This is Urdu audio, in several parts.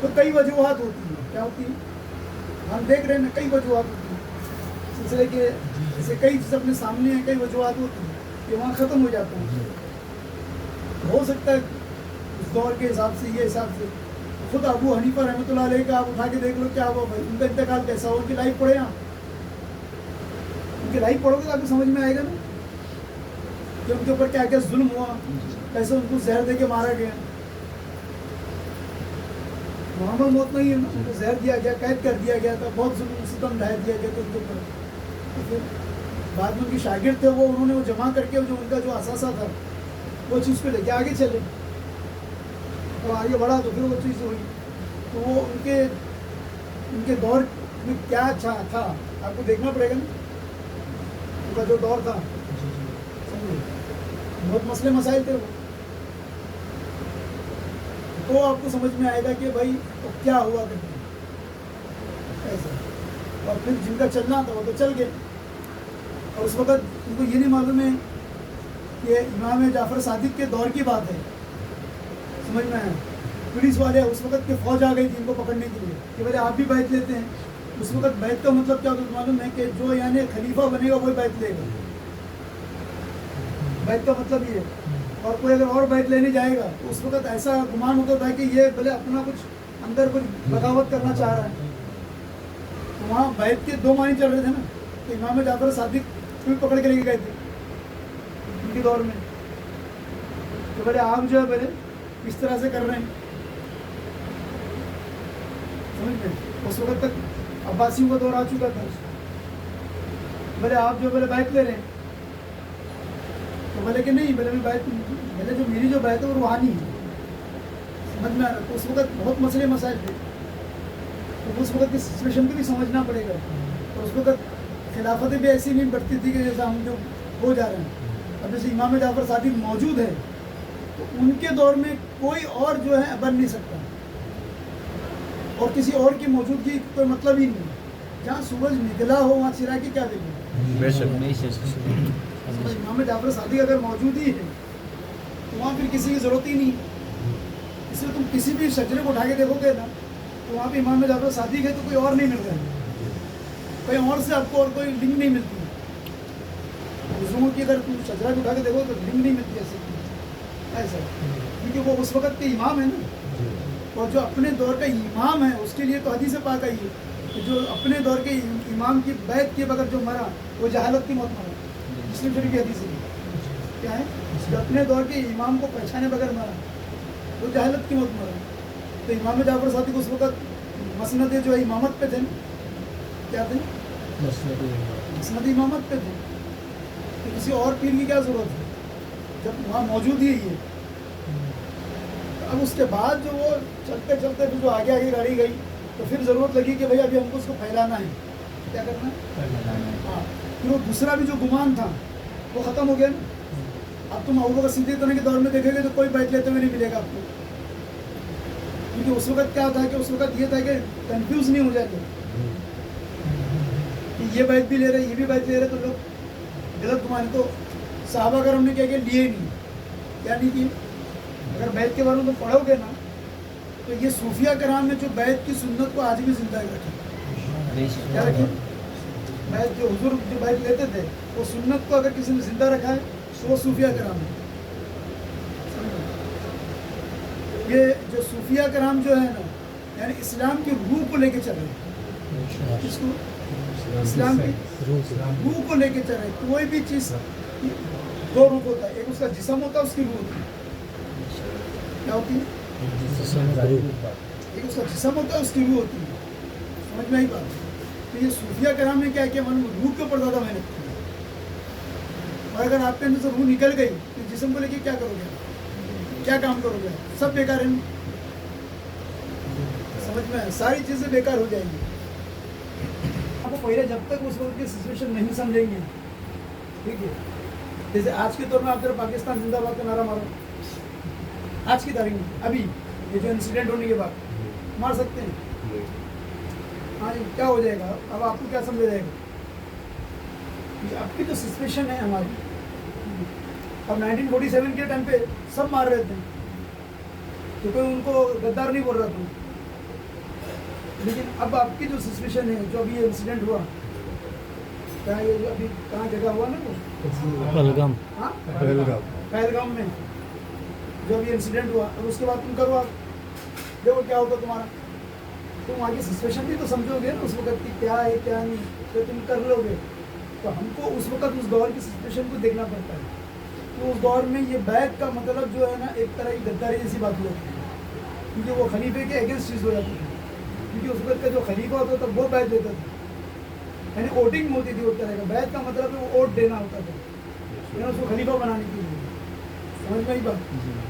تو کئی وجوہات ہوتی ہیں. کیا ہوتی ہیں؟ ہم دیکھ رہے ہیں نا, کئی وجوہات ہوتی ہیں سلسلے کے, جیسے کئی چیز اپنے سامنے ہیں, کئی وجوہات ہوتی ہیں کہ وہاں ختم ہو جاتا ہے. ہو سکتا ہے اس دور کے حساب سے, یہ حساب سے خود ابو حنیفہ رحمۃ اللہ علیہ کا آپ اٹھا کے دیکھ لو, کیا ہوا بھائی, ان کا انتقال کیسا ہو, ان کی لائف پڑھے آپ, ان کی لائف پڑھو گے تو آپ کو سمجھ میں آئے گا نا کہ ان کے اوپر کیا کیا ظلم ہوا, کیسے ان کو زہر دے کے مارا گیا. نارمل موت نہیں ہے نا, ان کو زہر دیا گیا, قید کر دیا گیا تھا, بہت ظلم ستم ڈھا دیا گیا تھا ان کے اوپر. تو پھر بعد میں ان کے شاگرد تھے, وہ انہوں نے وہ جمع کر کے جو ان کا جو اثاثہ تھا وہ چیز پہ لے کے آگے چلے, اور آگے بڑھا تو پھر وہ چیز ہوئی. تو وہ ان کے دور میں کیا اچھا تھا آپ کو دیکھنا پڑے گا نا, ان کا جو دور تھا بہت مسئلے مسائل تھے وہ, تو آپ کو سمجھ میں آئے گا کہ بھائی تو کیا ہوا کرتے ایسا. اور پھر جن کا چلنا تھا وہ تو چل گئے, اور اس وقت ان کو یہ نہیں معلوم ہے کہ امام جعفر صادق کے دور کی بات ہے, سمجھ میں آیا. پولیس والے اس وقت کے فوج آ گئی تھی ان کو پکڑنے کے لیے کہ بھائی آپ بھی بیعت لیتے ہیں. اس وقت بیعت کا مطلب کیا ہوتا ہے معلوم ہے کہ جو یعنی خلیفہ بنے گا وہی بیعت لے گا, بیعت کا مطلب یہ ہے. اور کوئی اگر اور بیعت لینے جائے گا تو اس وقت ایسا گمان ہوتا تھا کہ یہ بھلے اپنا کچھ اندر کچھ بغاوت کرنا چاہ رہا ہے. تو وہاں بیعت کے دو معنی چل رہے تھے نا, کہ امام جعفر صادق کو بھی پکڑ کے لے کے گئے تھے ان کے دور میں, تو بھلے آپ جو ہے پہلے اس طرح سے کر رہے ہیں, سمجھ میں. اس وقت تک عباسیوں کا دور آ چکا تھا, بھلے آپ جو بھلے بیعت لے رہے ہیں تو بھلے کہ نہیں, بھلے بھلے جو میری جو بیعت ہے وہ روحانی ہے, سمجھ میں آ رہا. تو اس وقت بہت مسئلے مسائل تھے, تو اس وقت کی سچویشن کو بھی سمجھنا پڑے گا. اور اس وقت خلافتیں بھی ایسی نہیں بڑھتی تھی کہ جیسا ہم جو ہو جا رہے ہیں. اب جیسے امام جعفر صادق موجود ہے تو ان کے دور میں کوئی اور جو ہے بن نہیں سکتا, اور کسی اور کی موجودگی کوئی مطلب ہی نہیں. جہاں سورج نکلا ہو وہاں چراغ کی کیا دیکھیں. امام جعفر صادق اگر موجود ہی ہے تو وہاں پھر کسی کی ضرورت ہی نہیں. اس لیے تم کسی بھی شجرے کو اٹھا کے دیکھو گے نا تو وہاں پہ امام جعفر صادق ہے تو کوئی اور نہیں مل رہا ہے, کہیں اور سے آپ کو اور کوئی لنک نہیں ملتی. دوسروں کی اگر تم شجرا کو اٹھا کے دیکھو تو لنک نہیں ملتی ایسا, کیونکہ وہ اس وقت کے امام ہے نا. اور جو اپنے دور کا امام ہے اس کے لیے تو حدیث پاک آئی ہے کہ جو اپنے دور کے امام کی بیعت کے بغیر جو مرا وہ جہالت کی موت مرا. مسلم شریف کی حدیث ہے کیا ہے, جو اپنے دور کے امام کو پہچانے بغیر مرا وہ جہالت کی موت مرا. تو امام جعفر صادق اس وقت مسند جو ہے امامت پہ تھے, کیا تھے, مسند امامت پہ تھے. تو کسی اور پیر کی کیا ضرورت ہے جب وہاں موجود ہی ہے. اب اس کے بعد جو وہ چلتے چلتے پھر جو آگے آگے گاڑی گئی تو پھر ضرورت لگی کہ بھائی ابھی ہم کو اس کو پھیلانا ہے. کیا کرنا ہے, ہاں. پھر وہ دوسرا بھی جو گمان تھا وہ ختم ہو گیا نا. اب تم ابوبکر صدیق کے دور میں دیکھیں گے تو کوئی بیعت لیتے ہوئے نہیں ملے گا آپ کو, کیونکہ اس وقت کیا تھا کہ اس وقت یہ تھا کہ کنفیوز نہیں ہو جائے گا کہ یہ بیعت بھی لے رہے یہ بھی بیعت لے رہے, تو لوگ غلط گمان. تو صحابہ اگر ہم نے کیا کہ لیے نہیں, کیا نہیں کیے. اگر بیعت کے بارے میں تو پڑھو گے نا تو یہ صوفیہ کرام نے جو بیعت کی سنت کو آج بھی زندہ رکھی. کیا رکھی, بیعت جو حضور جو بیعت لیتے تھے وہ سنت کو اگر کسی نے زندہ رکھا ہے تو وہ صوفیہ کرام ہے. یہ جو صوفیہ کرام جو ہے نا یعنی اسلام کی روح کو لے کے چل رہے ہیں, اس کو اسلام کی روح کو لے کے چل رہے ہیں. کوئی بھی چیز دو روح ہوتا ہے, ایک اس کا جسم ہوتا ہے اس کی روح ہوتی ہے. کیا ہوتی ہے, ایک اس کا جسم ہوتا ہے اس کی روح ہوتی ہے. سمجھ میں آئی بات. تو یہ صوفیہ کرام نے کیا کیا روح کے اوپر زیادہ محنت کی. اور اگر آپ کے اندر سے روح نکل گئی تو جسم کو لے کے کیا کرو گے, کیا کام کرو گے, سب بیکار ہے. سمجھ میں ساری چیزیں بیکار ہو جائیں گی. آپ کو پہلے جب تک اس وقت کی سچویشن نہیں سمجھیں گے, ٹھیک ہے, جیسے آج کے دور میں آپ پاکستان زندہ باد کا نعرہ مارو, آج کی تاریخ میں ابھی یہ جو انسیڈنٹ ہونے کے بعد مار سکتے ہیں. ہاں جی, کیا ہو جائے گا, اب آپ کو کیا سمجھا جائے گا. اب کی جو سچویشن ہے ہماری, اب 1947 کے ٹائم پہ سب مار رہے تھے تو کوئی ان کو غدار نہیں بول رہا تھا. لیکن اب آپ کی جو سسپیشن ہے جو ابھی یہ انسیڈنٹ ہوا کیا یہ جو ابھی کہاں جگہ ہوا نا وہ پہلگام ہاں پہلگام پہلگام میں جو ابھی انسیڈنٹ ہوا اب اس کے بعد تم کرو آپ دیکھو کیا ہوتا تمہارا تم آگے سچویشن بھی تو سمجھو گے نا اس وقت کی کیا ہے کیا نہیں تو تم کر لو گے تو ہم کو اس وقت اس دور کی سچویشن کو دیکھنا پڑتا ہے تو اس دور میں یہ بیعت کا مطلب جو ہے نا ایک طرح کی غداری جیسی بات ہو جاتی ہے کیونکہ وہ خلیفے کے اگینسٹ چیز ہو جاتی ہے کیونکہ اس وقت کا جو خلیفہ ہوتا تھا وہ بیعت دیتا تھا یعنی ووٹنگ ہوتی تھی اس طرح کا بیعت کا مطلب ہے وہ ووٹ دینا ہوتا تھا یعنی اس کو خلیفہ بنانے کے لیے سمجھ میں ہی بات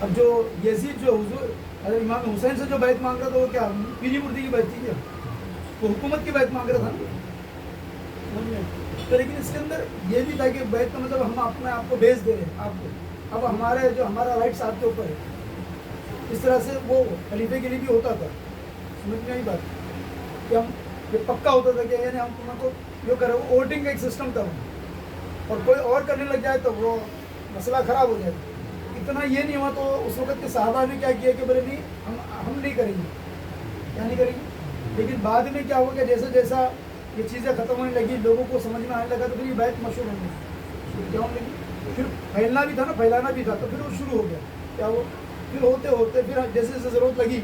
اب جو یزید جو حضور امام حسین سے جو بیعت مانگ رہا تھا وہ کیا پیلی مردی کی بیعت تھی کیا وہ حکومت کی بیعت مانگ رہا تھا سمجھ میں تو لیکن اس کے اندر یہ بھی تھا کہ بیعت کا مطلب ہم اپنے آپ کو بیچ دے رہے ہیں آپ کو اب ہمارے جو ہمارا رائٹس آپ کے اوپر ہے اس طرح سے وہ خلیفے کے لیے بھی ہوتا تھا سمجھ میں آئی بات کہ ہم یہ پکا ہوتا تھا کہ یعنی ہم تمہیں کو جو کرے وہ ووٹنگ کا ایک سسٹم تھا اور کوئی اور کرنے لگ جائے تو وہ مسئلہ خراب ہو جائے اتنا یہ نہیں ہوا تو اس وقت کے صحابہ نے کیا کیا کہ بولے نہیں ہم نہیں کریں گے کیا نہیں کریں گے لیکن بعد میں کیا ہوا کہ جیسا جیسا یہ چیزیں ختم ہونے لگی لوگوں کو سمجھ میں آنے لگا تو پھر یہ بیعت مشہور ہونے لگی کیا ہونے لگی پھر پھیلنا بھی تھا نا پھیلانا بھی تھا تو پھر وہ شروع ہو گیا کیا وہ پھر ہوتے ہوتے پھر جیسے جیسے ضرورت لگی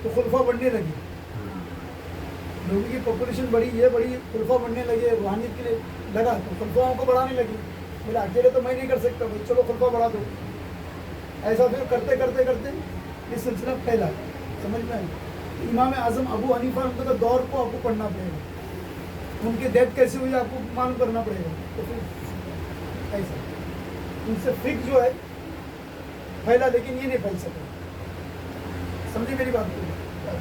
تو خلفہ بڑھنے لگی لوگوں کی پاپولیشن بڑھی یہ بڑی خلفہ بڑھنے لگے روحانیت کے لیے لگا تو خلفاؤں کو بڑھانے لگی میرا اکیلے تو میں نہیں کر سکتا بھائی چلو خلفہ بڑھا دو ایسا پھر کرتے کرتے کرتے یہ سلسلہ پھیلا سمجھ میں آئی امام اعظم ابو حنیفہ ان کا دور کو آپ کو پڑھنا پڑے گا ان کی ڈیتھ کیسے ہوئی آپ کو معلوم کرنا پڑے گا تو پھر ایسا ان سے فکر جو ہے پھیلا لیکن یہ نہیں پھیل سکا سمجھے میری بات کو